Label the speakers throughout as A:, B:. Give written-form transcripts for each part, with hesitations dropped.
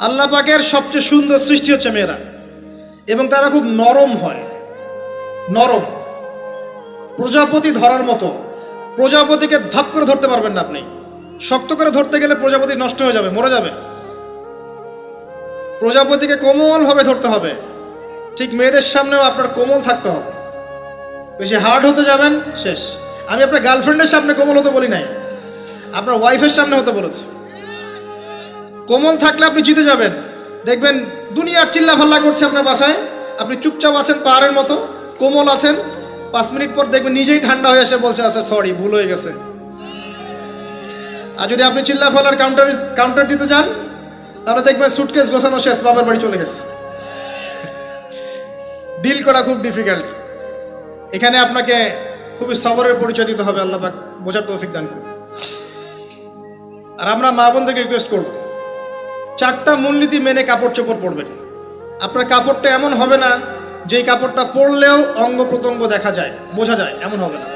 A: আল্লাহ পাকের সবচেয়ে সুন্দর সৃষ্টি হচ্ছে মেয়েরা, এবং তারা খুব নরম হয়, নরম, প্রজাপতি ধরার মতো। প্রজাপতিকে ধাপ করে ধরতে পারবেন না আপনি, শক্ত করে ধরতে গেলে প্রজাপতি নষ্ট হয়ে যাবে, মরে যাবে। প্রজাপতিকে কোমলভাবে ধরতে হবে, ঠিক মেয়েদের সামনেও আপনার কোমল থাকতে হবে। বেশি হার্ড হতে যাবেন, শেষ। আমি আপনার গার্লফ্রেন্ডের সামনে কোমল হতে বলি নাই, আপনার ওয়াইফের সামনে হতে বলেছি। কোমল থাকলে আপনি জিতে যাবেন। দেখবেন দুনিয়ার চিল্লা ফাল্লা করছে আপনার বাসায়, আপনি চুপচাপ আছেন পাহাড়ের মতো, কোমল আছেন। 5 মিনিট পর দেখবেন নিজেই ঠান্ডা হয়ে এসে বলছে আচ্ছা সরি, ভুল হয়ে গেছে। আর যদি আপনি চিল্লা ফাল্লার কাউন্টার দিতে যান, তাহলে দেখবেন সুটকেস গোছানো শেষ, বাবার বাড়ি চলে গেছে। ডিল করা খুব ডিফিকাল্ট। এখানে আপনাকে খুবই সবরের পরিচয় দিতে হবে। আল্লাহ পাক বোঝার তৌফিক দান করুন। আর আমরা মা বোনদেরকে রিকোয়েস্ট করব, 4টা মূলনীতি মেনে কাপড় চোপড় পরবেন। আপনার কাপড়টা এমন হবে না যেই কাপড়টা পরলেও অঙ্গ প্রত্যঙ্গ দেখা যায়, বোঝা যায়, এমন হবে না।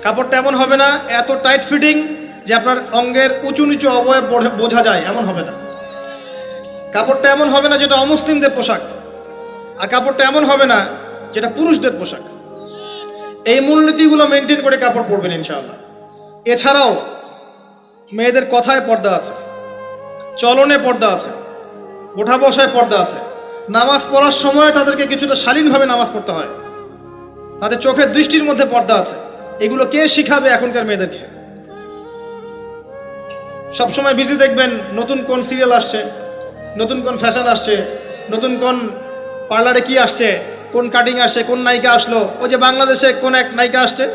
A: কাপড়টা এমন হবে না এত টাইট ফিটিং যে আপনার অঙ্গের উঁচু নিচু অবয়ব বোঝা যায়, এমন হবে না। কাপড়টা এমন হবে না যেটা অমুসলিমদের পোশাক, আর কাপড়টা এমন হবে না যেটা পুরুষদের পোশাক। এই মূলনীতিগুলো মেনটেন করে কাপড় পরবেন ইনশাআল্লাহ। এছাড়াও মেয়েদের কথায় পর্দা আছে, চলনে পর্দা আছে, ওঠা বসায় পর্দা আছে। নামাজ পড়ার সময় তাদেরকে কিছুটা শালীনভাবে নামাজ পড়তে হয়, তাদের চোখের দৃষ্টির মধ্যে পর্দা আছে। এগুলো কে শিখাবে এখনকার মেয়েদেরকে? সবসময় বিজি দেখবেন নতুন কোন সিরিয়াল আসছে, নতুন কোন ফ্যাশন আসছে, নতুন কোন পার্লারে কি আসছে, কোন কাটিং আসছে, কোন নায়িকা আসলো। ওই যে বাংলাদেশে কোন এক নায়িকা আসছে,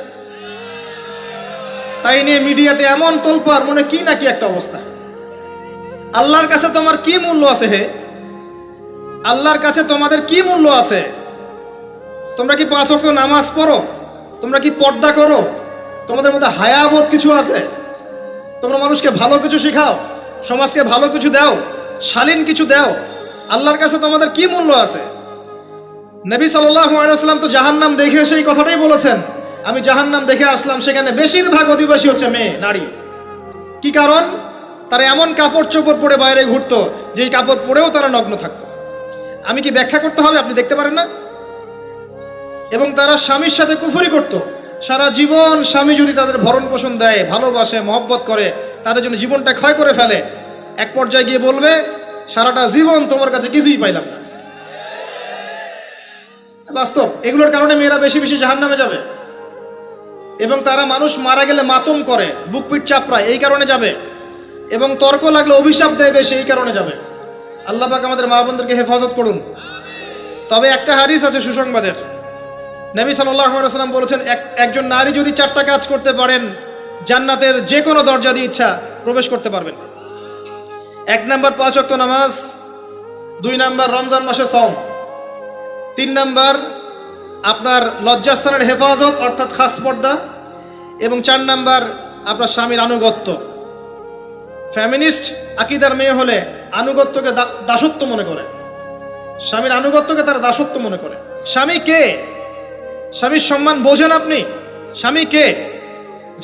A: তাই নিয়ে মিডিয়াতে এমন তোলপাড়, মনে কি নাকি একটা অবস্থা। আল্লাহর কাছে তোমার কি মূল্য আছে হে? আল্লাহর কাছে তোমাদের কি মূল্য আছে? তোমরা কি 5 ওয়াক্ত নামাজ পড়ো? তোমরা কি পর্দা করো? তোমাদের মধ্যে হায়াবোধ কিছু আছে? তোমরা মানুষকে ভালো কিছু শেখাও, সমাজকে ভালো কিছু দাও, শালীন কিছু দাও। আল্লাহর কাছে তোমাদের কি মূল্য আছে? নবী সাল্লাল্লাহু আলাইহি ওয়াসাল্লাম তো জাহান্নাম দেখে সেই কথাটাই বলেছেন, আমি জাহান্নাম দেখে আসলাম, সেখানে বেশিরভাগ অধিবাসী হচ্ছে মেয়ে, নারী। কি কারণ? তারা এমন কাপড় চোপড় পরে বাইরে ঘুরতো যেই কাপড় পরেও তারা নগ্ন থাকতো। আমি কি ব্যাখ্যা করতে হবে? আপনি দেখতে পারেন না? এবং তারা স্বামীর সাথে কুফরি করত। সারা জীবন স্বামী যদি তাদের ভরণ পোষণ দেয়, ভালোবাসে, মহব্বত করে, তাদের জন্য জীবনটা ক্ষয় করে ফেলে, এক পর্যায়ে গিয়ে বলবে সারাটা জীবন তোমার কাছে কিছুই পাইলাম না। বাস্তব। এগুলোর কারণে মেয়েরা বেশি বেশি জাহান্নামে যাবে, এবং তারা মানুষ মারা গেলে মাতম করে, বুক পিঠ চাপড়ায়, এই কারণে যাবে, এবং তর্ক লাগলে অভিশাপ দেয় বেশি, এই কারণে যাবে। আল্লাহ পাক আমাদের মা বোনদেরকে হেফাজত করুন। তবে একটা হাদিস আছে সুসংবাদের। নবী সাল্লাল্লাহু আলাইহি ওয়াসাল্লাম বলেছেন, একজন নারী যদি 4টা কাজ করতে পারেন, জান্নাতের যে কোনো দরজা দিয়ে ইচ্ছা প্রবেশ করতে পারবেন। 1 নাম্বার 5 ওয়াক্ত নামাজ, 2 নাম্বার রমজান মাসে সওম, 3 নাম্বার আপনার লজ্জাস্থানের হেফাজত অর্থাৎ খাস পর্দা, এবং 4 নাম্বার আপনার স্বামীর আনুগত্য। ফ্যামিনিস্ট আকীদার মেয়ে হলে আনুগত্যকে দাসত্ব মনে করে, স্বামীর আনুগত্যকে তারা দাসত্ব মনে করে। স্বামী কে? স্বামীর সম্মান বোঝেন আপনি? স্বামী কে?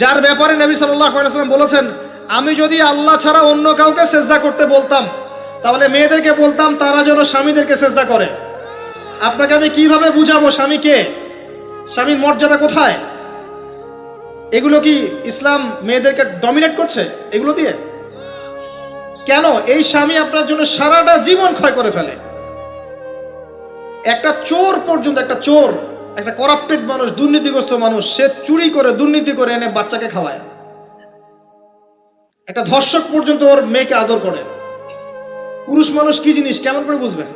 A: যার ব্যাপারে নবী সাল্লাল্লাহু আলাইহি ওয়াসাল্লাম বলেছেন, আমি যদি আল্লাহ ছাড়া অন্য কাউকে সেজদা করতে বলতাম, তাহলে মেয়েদেরকে বলতাম তারা যেন স্বামীদেরকে সেজদা করে। আপনাকে আমি কিভাবে বুঝাবো স্বামী কে, স্বামীর মর্যাদা কোথায়? এগুলো কি ইসলাম মেয়েদেরকে ডমিনেট করছে এগুলো দিয়ে? কেন? এই স্বামী আপনার জন্য সারাটা জীবন ক্ষয় করে ফেলে। একটা চোর পর্যন্ত, একটা চোর, একটা করাপ্টেড মানুষ, দুর্নীতিগ্রস্ত মানুষ, সে চুরি করে, দুর্নীতি করে এনে বাচ্চাকে খাওয়ায়। একটা ধর্ষক পর্যন্ত ওর মেয়েকে আদর করে। পুরুষ মানুষ কি জিনিস কেমন করে বুঝবেন?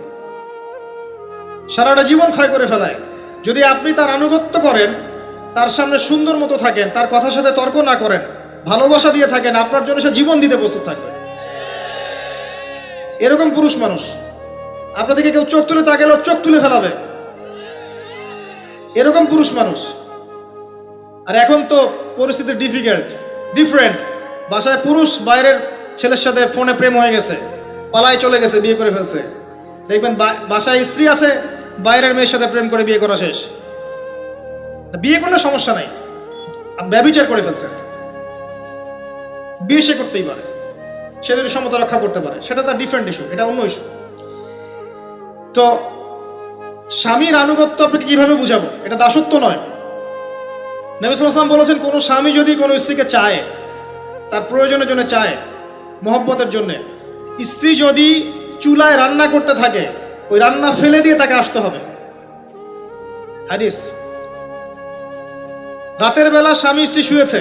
A: সারাটা জীবন ক্ষয় করে ফেলায়। যদি আপনি তার আনুগত্য করেন, তার সামনে সুন্দর মতো থাকেন, তার কথার সাথে তর্ক না করেন, ভালোবাসা দিয়ে থাকেন, আপনার জন্য সে জীবন দিতে প্রস্তুত থাকবে। এরকম পুরুষ মানুষ। আপনাদেরকে কেউ চোখ তুলে তাকালে চোখ তুলে ফেলাবে, এরকম পুরুষ মানুষ। আর এখন তো পরিস্থিতি ডিফারেন্ট। বাসায় পুরুষ বাইরের ছেলের সাথে ফোনে প্রেম হয়ে গেছে, পালায় চলে গেছে, বিয়ে করে ফেলছে। দেখবেন বাসায় স্ত্রী আছে, বাইরের মেয়ের সাথে প্রেম করে বিয়ে করা শেষ। বিয়ে করলে সমস্যা নাই, ব্যভিচার করে ফেলছে, বিয়ে সে করতেই পারে। সে যদি সমতা রক্ষা করতে পারে, সেটা তার ডিফারেন্ট ইস্যু, এটা অন্য ইস্যু। তো স্বামীর আনুগত্য আপনাকে কিভাবে বুঝাবো? এটা দাসত্ব নয়। নবী সাল্লাল্লাহু আলাইহি ওয়াসাল্লাম বলেছেন, কোনো স্বামী যদি কোনো স্ত্রীকে চায়, তার প্রয়োজনের জন্য চায়, মহব্বতের জন্য, স্ত্রী যদি চুলায় রান্না করতে থাকে, ওই রান্না ফেলে দিয়ে তাকে আসতে হবে। হাদিস। রাতের বেলা স্বামী স্ত্রী শুয়েছে,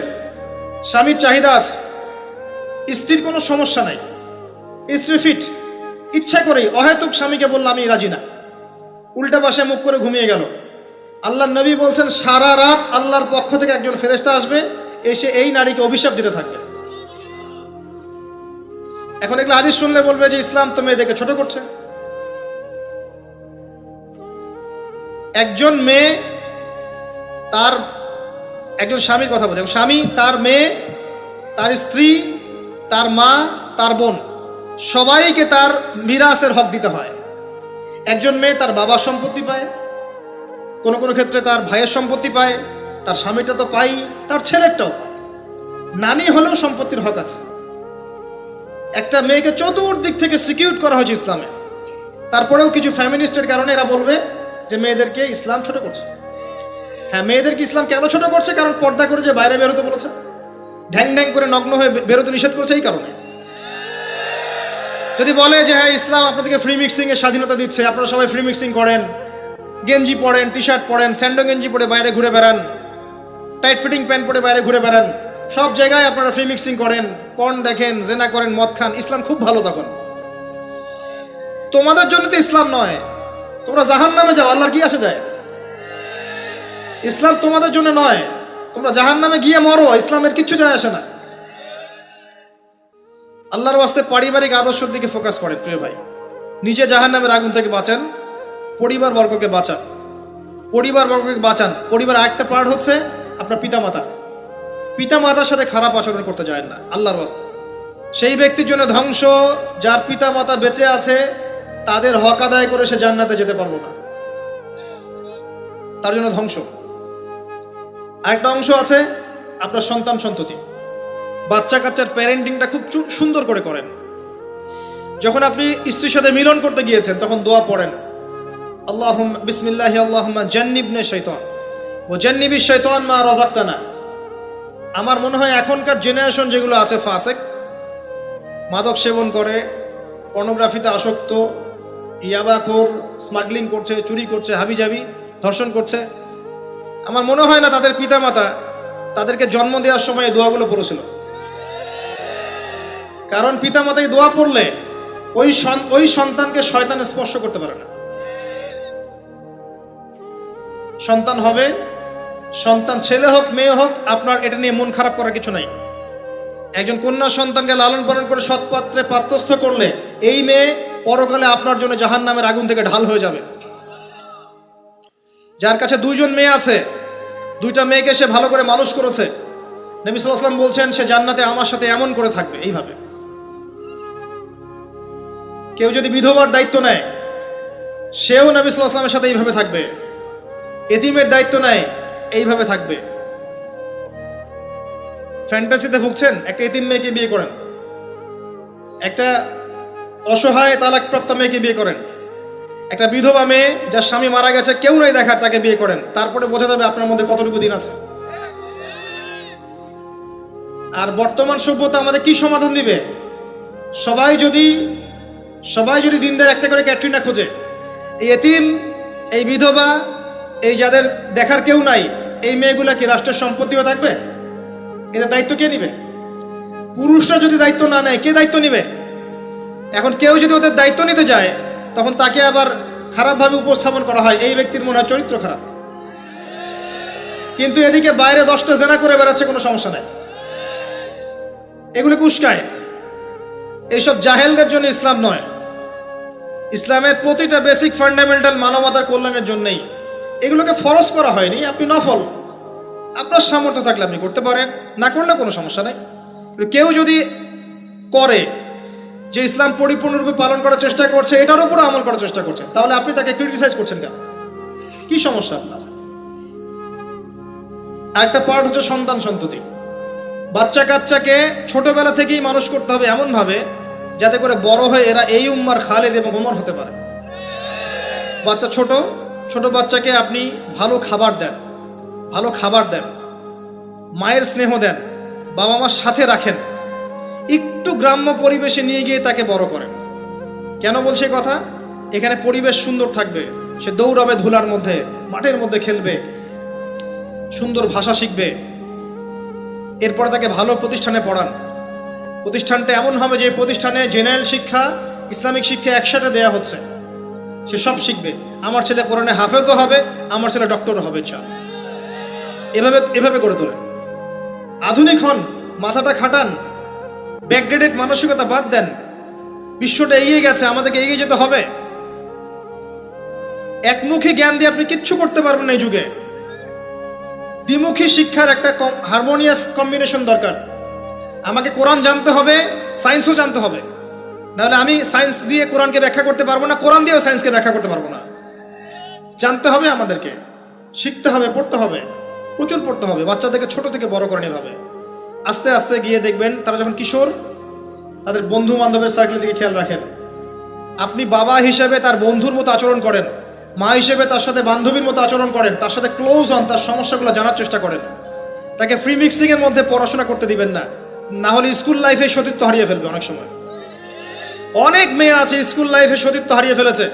A: স্বামীর চাহিদা আছে, স্ত্রীর কোনো সমস্যা নাই, স্ত্রী ফিট, ইচ্ছা করেই অহেতুক স্বামীকে বলল আমি রাজি না, উল্টা পাশে মুখ করে ঘুমিয়ে গেল। আল্লাহর নবী বলছেন, সারা রাত আল্লাহর পক্ষ থেকে একজন ফেরেশতা আসবে, এসে এই নারীকে অভিশাপ দিতে থাকবে। এখন এগুলো হাদিস শুনলে বলবে যে ইসলাম তো মেয়েদেরকে ছোট করছে। একজন মেয়ে তার, একজন স্বামীর কথা বলছে, স্বামী তার মেয়ে, তার স্ত্রী, তার মা, তার বোন, সবাইকে তার মিরাসের হক দিতে হয়। একজন মেয়ে তার বাবার সম্পত্তি পায়, কোনো কোনো ক্ষেত্রে তার ভাইয়ের সম্পত্তি পায়, তার স্বামীটা তো পাই, তার ছেলেরটাও পায়, নানি হলেও সম্পত্তির হক আছে। একটা মেয়েকে চতুর্দিক থেকে সিকিউর করা হয়েছে ইসলামে। তারপরেও কিছু ফ্যামিনিস্টের কারণে এরা বলবে যে মেয়েদেরকে ইসলাম ছোট করছে। হ্যাঁ, মেয়েদেরকে ইসলাম কেন ছোট করছে? কারণ পর্দা করে যে বাইরে বেরোতে বলেছে, ঢ্যাং ঢ্যাং করে নগ্ন হয়ে বেরোতে নিষেধ করেছে, এই কারণে। যদি বলে যে হ্যাঁ ইসলাম আপনাদেরকে ফ্রি মিক্সিং এর স্বাধীনতা দিচ্ছে, আপনারা সবাই ফ্রি মিক্সিং করেন, গেঞ্জি পরেন, টি শার্ট পরেন, স্যান্ডো গেঞ্জি পরে বাইরে ঘুরে বেড়ান, টাইট ফিটিং প্যান্ট পরে বাইরে ঘুরে বেড়ান, সব জায়গায় আপনারা ফ্রি মিক্সিং করেন, পর্ন দেখেন, জেনা করেন, মদ খান, ইসলাম খুব ভালো। তখন তোমাদের জন্য তো ইসলাম নয়, তোমরা জাহান্নামে যাও, আল্লাহর কি আসে যায়? ইসলাম তোমাদের জন্য নয়, তোমরা জাহান্নামে গিয়ে মরো, ইসলামের কিচ্ছু যায় আসে না। আল্লাহর ওয়াস্তে পারিবারিক আদর্শের দিকে ফোকাস করেন প্রিয় ভাই। নিজে জাহান্নামের আগুন থেকে বাঁচান, পরিবার বর্গকে বাঁচান, পরিবার বর্গকে বাঁচান। পরিবার আরেকটা পার্ট হচ্ছে আপনার পিতামাতা। পিতামাতার সাথে খারাপ আচরণ করতে যায় না আল্লাহর ওয়াস্তে। সেই ব্যক্তির জন্য ধ্বংস, যার পিতামাতা বেঁচে আছে তাদের হক আদায় করে সে জান্নাতে যেতে পারবো না, তার জন্য ধ্বংস। আরেকটা অংশ আছে আপনার সন্তান সন্ততি। বাচ্চা কাচ্চার প্যারেন্টিংটা খুব সুন্দর করে করেন। যখন আপনি স্ত্রীর সাথে মিলন করতে গিয়েছেন তখন দোয়া পড়েন, আল্লাহুম্মা বিসমিল্লাহি আল্লাহুম্মা জান্নিবনা শাইতান ওয়া জান্নিবিশ শাইতান মা রাযাকতানা। আমার মনে হয় এখনকার জেনারেশন যেগুলো আছে ফাসেক, মাদক সেবন করে, পর্নোগ্রাফিতে আসক্ত, ইয়াবাখোর, স্মাগলিং করছে, চুরি করছে, হাবিজাবি, ধর্ষণ করছে, আমার মনে হয় না তাদের পিতামাতা তাদেরকে জন্ম দেওয়ার সময় এই দোয়াগুলো পড়েছিল। কারণ পিতামাতা এই দোয়া পড়লে ওই সন্তানকে শয়তান স্পর্শ করতে পারে না। সন্তান হবে, সন্তান ছেলে হোক মেয়ে হোক, আপনার এটা নিয়ে মন খারাপ করার কিছু নাই। একজন কন্যা সন্তানকে লালন পালন করে সৎ পাত্রে পাত্রস্থ করলে এই মেয়ে পরকালে আপনার জন্য জাহান্নামের আগুন থেকে ঢাল হয়ে যাবে। যার কাছে দুইজন মেয়ে আছে, দুইটা মেয়েকে সে ভালো করে মানুষ করেছে, নবী সাল্লাল্লাহু আলাইহি ওয়াসাল্লাম বলছেন সে জান্নাতে আমার সাথে এমন করে থাকবে, এইভাবে। কেউ যদি বিধবার দায়িত্ব নেয়, সেও নবী সাল্লাল্লাহু আলাইহি ওয়াসাল্লামের সাথে এইভাবে থাকবে। এতিমের দায়িত্ব নেয়, এইভাবে থাকবে। ফ্যান্টাসিতে ভুগছেন, একটা এতিম মেয়েকে বিয়ে করেন, একটা অসহায় তালাকপ্রাপ্ত মেয়েকে বিয়ে করেন, একটা বিধবা মেয়ে যার স্বামী মারা গেছে, কেউ নাই দেখার, তাকে বিয়ে করেন, তারপরে বোঝা যাবে আপনার মধ্যে কতটুকু দিন আছে। আর বর্তমান সভ্যতা আমাদের কি সমাধান দিবে? সবাই যদি দিনদার একটা করে ক্যাটরিনা খোঁজে, এই এতিম, এই বিধবা, এই যাদের দেখার কেউ নাই, এই মেয়েগুলা কি রাষ্ট্রের সম্পত্তিও থাকবে? এদের দায়িত্ব কে নিবে? পুরুষরা যদি দায়িত্ব না নেয়, কে দায়িত্ব নিবে? এখন কেউ যদি ওদের দায়িত্ব নিতে যায়, তখন তাকে আবার খারাপভাবে উপস্থাপন করা হয়, এই ব্যক্তির মনে হয় চরিত্র খারাপ। কিন্তু এদিকে বাইরে 10টা জেনা করে বেড়াচ্ছে, কোনো সমস্যা নাই, এগুলো উস্কায়। এইসব জাহেলদের জন্য ইসলাম নয়। ইসলামের প্রতিটা বেসিক ফান্ডামেন্টাল মানবতার কল্যাণের জন্যই। এগুলোকে ফরজ করা হয়নি, আপনি নফল, আপনার সামর্থ্য থাকলে আপনি করতে পারেন, না করলে কোনো সমস্যা নেই। কেউ যদি করে যে ইসলাম পরিপূর্ণরূপে পালন করার চেষ্টা করছে, এটার উপরে আমল করার চেষ্টা করছে, তাহলে আপনি তাকে ক্রিটিসাইজ করছেন কেন? কি সমস্যা আপনার? আরেকটা পার্ট হচ্ছে সন্তান সন্ততি। বাচ্চা কাচ্চাকে ছোটবেলা থেকেই মানুষ করতে হবে এমন ভাবে যাতে করে বড় হয়ে এরা এই উম্মার খালেদ এবং ওমর হতে পারে। বাচ্চা ছোট ছোট বাচ্চাকে আপনি ভালো খাবার দেন, ভালো খাবার দেন, মায়ের স্নেহ দেন, বাবা মার সাথে রাখেন, একটু গ্রাম্য পরিবেশে নিয়ে গিয়ে তাকে বড় করেন। কেন বলছে কথা? এখানে পরিবেশ সুন্দর থাকবে, সে দৌড়াবে ধুলার মধ্যে, মাঠের মধ্যে খেলবে, সুন্দর ভাষা শিখবে। এরপরে তাকে ভালো প্রতিষ্ঠানে পড়ান। প্রতিষ্ঠানটা এমন হবে যে প্রতিষ্ঠানে জেনারেল শিক্ষা, ইসলামিক শিক্ষা একসাথে দেয়া হচ্ছে, সে সব শিখবে। আমার ছেলে কোরআনে হাফেজও হবে, আমার ছেলে ডক্টরও হবে ইনশাআল্লাহ। এভাবে এভাবে করে তোলেন। আধুনিক হন, মাথাটা খাটান, ব্যাকডেটেড মানসিকতা বাদ দেন। বিশ্বটা এগিয়ে গেছে, আমাদেরকে এগিয়ে যেতে হবে। একমুখী জ্ঞান দিয়ে আপনি কিচ্ছু করতে পারবেন না এই যুগে। দ্বিমুখী শিক্ষার একটা হারমোনিয়াস কম্বিনেশন দরকার। আমাকে কোরআন জানতে হবে, সায়েন্সও জানতে হবে, নাহলে আমি সায়েন্স দিয়ে কোরআনকে ব্যাখ্যা করতে পারবো না, কোরআন দিয়েও সায়েন্সকে ব্যাখ্যা করতে পারবো না। জানতে হবে, আমাদেরকে শিখতে হবে, পড়তে হবে, প্রচুর পড়তে হবে। বাচ্চাদেরকে ছোট থেকে বড় করেন এভাবে। আস্তে আস্তে গিয়ে দেখবেন তারা যখন কিশোর, তাদের বন্ধু বান্ধবের সার্কেল থেকে খেয়াল রাখেন। আপনি বাবা হিসেবে তার বন্ধুর মতো আচরণ করেন, মা হিসেবে তার সাথে বান্ধবীর মতো আচরণ করেন, তার সাথে ক্লোজ হন, তার সমস্যাগুলো জানার চেষ্টা করেন। তাকে ফ্রি মিক্সিং এর মধ্যে পড়াশোনা করতে দিবেন না, না হলে স্কুল লাইফে সতীত্ব হারিয়ে ফেলবে। অনেক সময় অনেক মেয়ে আছে স্কুল লাইফে সতীত্ব হারিয়ে ফেলেছে,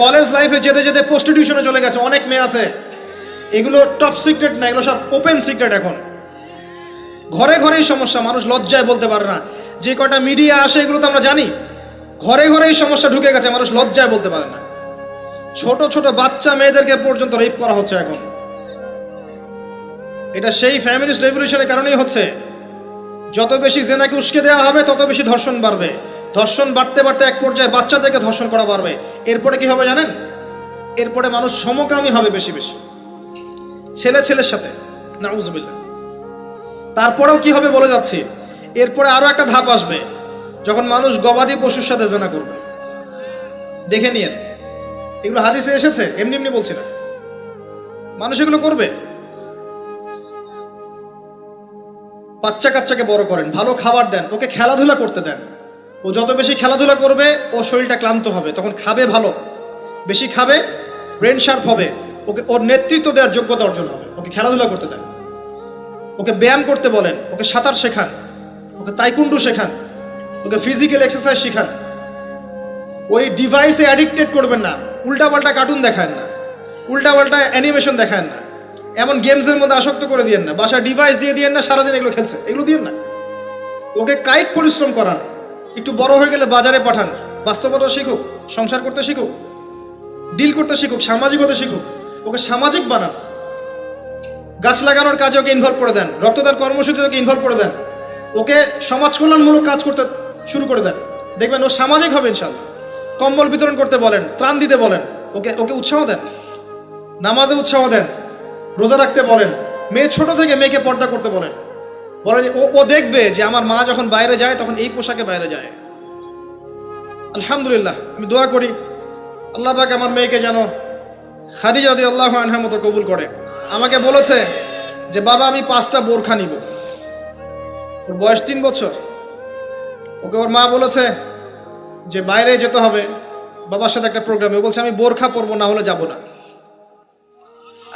A: কলেজ লাইফে যেতে যেতে প্রস্টিটিউশনে চলে গেছে। অনেক মেয়ে আছে, এগুলো টপ সিক্রেট না, এগুলো সব ওপেন সিক্রেট। এখন ঘরে ঘরেই সমস্যা, মানুষ লজ্জায় বলতে পারে না। যে কটা মিডিয়া আসে এগুলো তো আমরা জানি, ঘরে ঘরেই সমস্যা ঢুকে গেছে, মানুষ লজ্জায় বলতে পারে না। ছোট ছোট বাচ্চা মেয়েদেরকে পর্যন্ত রেপ করা হচ্ছে এখন। এটা সেই ফ্যামিলিস্ট রেভলিউশনের কারণেই হচ্ছে। যত বেশি জেনাকে উস্কে দেওয়া হবে তত বেশি ধর্ষণ বাড়বে। ধর্ষণ বাড়তে বাড়তে এক পর্যায়ে বাচ্চাদেরকে ধর্ষণ করা বাড়বে। এরপরে কি হবে জানেন? এরপরে মানুষ সমকামী হবে বেশি বেশি, ছেলে ছেলের সাথে, নাউজুবিল্লাহ। তারপরেও কি হবে বলে যাচ্ছি, এরপরে আরো একটা ধাপ আসবে, যখন মানুষ গবাদি পশুর সাথে জেনা করবে। দেখে নিয়েন, এগুলো হাদিসে এসেছে, এমনি এমনি বলছি না, মানুষ এগুলো করবে। বাচ্চা কাচ্চাকে বড় করেন, ভালো খাবার দেন, ওকে খেলাধুলা করতে দেন। ও যত বেশি খেলাধুলা করবে ও শরীরটা ক্লান্ত হবে, তখন খাবে ভালো, বেশি খাবে, ব্রেন শার্প হবে, ওকে ওর নেতৃত্ব দেওয়ার যোগ্যতা অর্জন হবে। ওকে খেলাধুলা করতে দেন, ওকে ব্যায়াম করতে বলেন, ওকে সাঁতার শেখান, ওকে তাইকুন্ডু শেখান, ওকে ফিজিক্যাল এক্সারসাইজ শেখান। ওই ডিভাইসে অ্যাডিক্টেড করবেন না, উল্টাপাল্টা কার্টুন দেখান না, উল্টাপাল্টা অ্যানিমেশন দেখান না, এমন গেমসের মধ্যে আসক্ত করে দিয়েন না, বাসায় ডিভাইস দিয়ে দিয়েন না, সারাদিন এগুলো খেলছে, এগুলো দিয়েন না। ওকে কায়িক পরিশ্রম করান, একটু বড় হয়ে গেলে বাজারে পাঠান, বাস্তবতা শিখুক, সংসার করতে শিখুক, ডিল করতে শিখুক, সামাজিকতা শিখুক, ওকে সামাজিক বানান। গাছ লাগানোর কাজে ওকে ইনভলভ করে দেন, রক্তদান কর্মসূচিতে ওকে ইনভলভ করে দেন, ওকে সমাজ কল্যাণমূলক কাজ করতে শুরু করে দেন, দেখবেন ও সামাজিক হবে ইনশাল্লাহ। কম্বল বিতরণ করতে বলেন, ত্রাণ দিতে বলেন, ওকে ওকে উৎসাহ দেন, নামাজে উৎসাহ দেন, রোজা রাখতে বলেন। মেয়ে ছোট থেকে মেয়েকে পর্দা করতে বলেন, বলে যে ও দেখবে যে আমার মা যখন বাইরে যায় তখন এই পোশাকে বাইরে যায়। আলহামদুলিল্লাহ, আমি দোয়া করি আল্লাহ পাক আমার মেয়েকে যেন খাদিজা রাদিয়াল্লাহু আনহার মতো কবুল করে। আমাকে বলেছে যে বাবা আমি 5টা বোরখা নিব। ওর বয়স 3 বছর। ওকে ওর মা বলেছে যে বাইরে যেতে হবে বাবার সাথে একটা প্রোগ্রামে, ও বলছে আমি বোরখা পরবো, না হলে যাব না।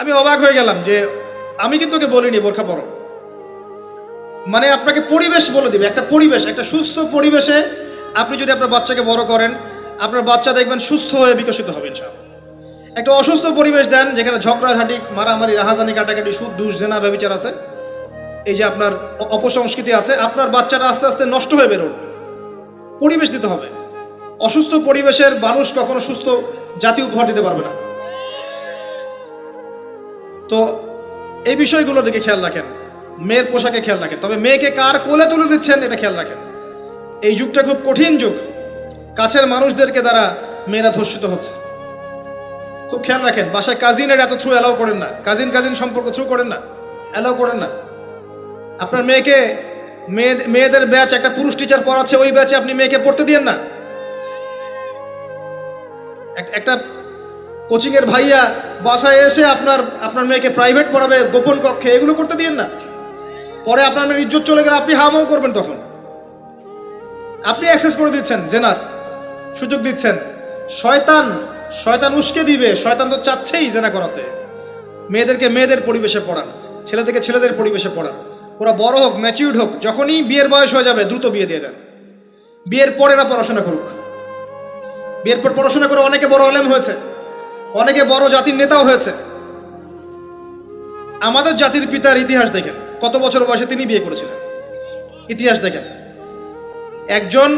A: আমি অবাক হয়ে গেলাম যে আমি কিন্তু ওকে বলিনি বোরখা পরো, মানে আপনাকে পরিবেশ বলে দিবে। একটা পরিবেশ, একটা সুস্থ পরিবেশে আপনি যদি আপনার বাচ্চাকে বড় করেন, আপনার বাচ্চা দেখবেন সুস্থ হয়ে বিকশিত হবে ইনশাআল্লাহ। একটা অসুস্থ পরিবেশ দেন যেখানে ঝগড়াঝাঁটি, মারামারি, রাহাজানি, কাটাকাটি, সুদ, দুষ, জেনা, ব্যভিচার আছে, এই যে আপনার অপসংস্কৃতি আছে, আপনার বাচ্চাটা আস্তে আস্তে নষ্ট হয়ে বেরোবে। পরিবেশ দিতে হবে। অসুস্থ পরিবেশের মানুষ কখনো সুস্থ জাতি উপহার দিতে পারবে না। তো এই বিষয়গুলোর দিকে খেয়াল রাখেন, মেয়ের পোশাকে খেয়াল রাখেন, তবে মেয়েকে কার কোলে তুলে দিচ্ছেন এটা খেয়াল রাখেন। এই যুগটা খুব কঠিন যুগ, কাছের মানুষদেরকে দ্বারা মেয়েরা ধর্ষিত হচ্ছে, খুব খেয়াল রাখেন। বাসায় কাজিনের এত থ্রু অ্যালাউ করেন না, কাজিন সম্পর্ক থ্রু করেন না, অ্যালাউ করেন না। আপনার মেয়েকে মেয়েদের ব্যাচ একটা পুরুষ টিচার পড়াচ্ছে, ওই ব্যাচে আপনি মেয়েকে পড়তে দিয়েন না। একটা কোচিং এর ভাইয়া বাসায় এসে আপনার মেয়েকে প্রাইভেট পড়াবে গোপন কক্ষে, এগুলো করতে দিয়েন না। পরে আপনার মেয়ের ইজ্জত চলে গেলে আপনি হামাও করবেন। তখন আপনি অ্যাক্সেস করে দিচ্ছেন, জেনার সুযোগ দিচ্ছেন। শয়তান শয়তান উস্কে দিবে, শয়তান তো চাচ্ছেই জেনা করাতে। মেয়েদেরকে মেয়েদের পরিবেশে পড়ান, ছেলেদেরকে ছেলেদের পরিবেশে পড়ান। ওরা বড় হোক, ম্যাচিউর্ড হোক, যখনই বিয়ের বয়স হয়ে যাবে দ্রুত বিয়ে দিয়ে দেন। বিয়ের পর এরা পড়াশোনা করুক। বিয়ের পর পড়াশোনা করে অনেকে বড় আলেম হয়েছে, অনেকে বড় জাতির নেতাও হয়েছে। আমাদের জাতির পিতার ইতিহাস দেখেন, কত বছর বয়সে তিনি বিয়ে করেছিলেন। ইতিহাস দেখেন, একজন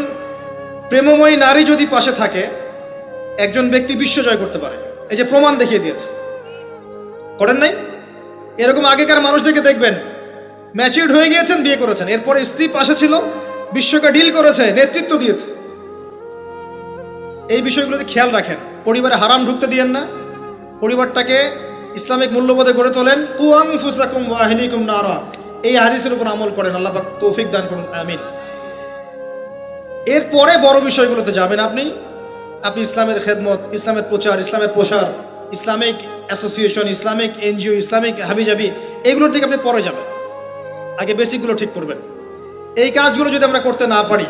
A: প্রেমময়ী নারী যদি পাশে থাকে, একজন ব্যক্তি বিশ্ব জয় করতে পারে। এই যে প্রমাণ দেখিয়ে দিয়েছে, করেন নাই? এরকম আগেকার মানুষদেরকে দেখবেন, ম্যাচিউরড হয়ে গিয়েছেন, বিয়ে করেছেন, এরপরে স্ত্রী পাশে ছিল, বিশ্বকে ডিল করেছে, নেতৃত্ব দিয়েছে। এই বিষয়গুলোতে খেয়াল রাখেন। পরিবারে হারাম ঢুকতে দিয়েন না। পরিবারটাকে ইসলামিক মূল্যবোধে গড়ে তোলেন। কু আনফুসাকুম ওয়া আহলিকুম নারা, এই হাদিসের উপর আমল করেন। আল্লাহ পাক তৌফিক দান করুন, আমিন। এরপরে বড় বিষয়গুলোতে যাবেন আপনি। আপনি ইসলামের খেদমত, ইসলামের প্রচার, ইসলামের প্রসার, Islamic association, Islamic NGO, Islamic হাবিজাবি, এগুলোর দিকে আপনি পরে যাবেন। আগে বেসিকগুলো ঠিক করবেন। এই কাজগুলো যদি আমরা করতে না পারি,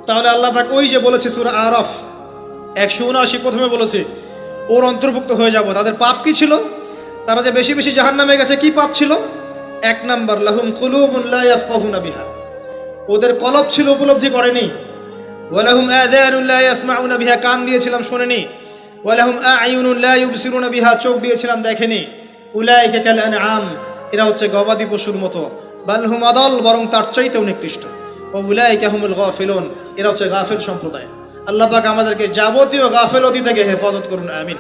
A: তাহলে আল্লাহ পাক ওই যে বলেছে সূরা আরাফ 179, প্রথমে বলেছে ওর অন্তর্ভুক্ত হয়ে যাব। তাদের পাপ কি ছিল? তারা যে বেশি বেশি জাহান্নামে গেছে, কি পাপ ছিল? 1 নাম্বার, লাহুম কুলুবুন লা ইয়াফকাহুনা বিহা, ওদের কলব ছিল, উপলব্ধি করেনি। ওয়ালাহুম আযানুন লা ইয়াসমাউনা বিহা, কান দিয়েছিলাম শোনেনি। ওয়ালাহুম আ'য়ুনুন লা ইউবসিরুনা বিহা, চোখ দিয়েছিলাম দেখেনি। উলাইকা কাল আনআম, এরা হচ্ছে গবাদি পশুর মতো। বাল হুম আদাল, বরং তার চাইতেও নিকৃষ্ট। ওয়া উলাইকা হুমুল গাফিলুন, এরা হচ্ছে গাফিল সম্প্রদায়। আল্লাহ পাক আমাদেরকে যাবতীয় গাফিলতি থেকে হেফাজত করুন, আমিন।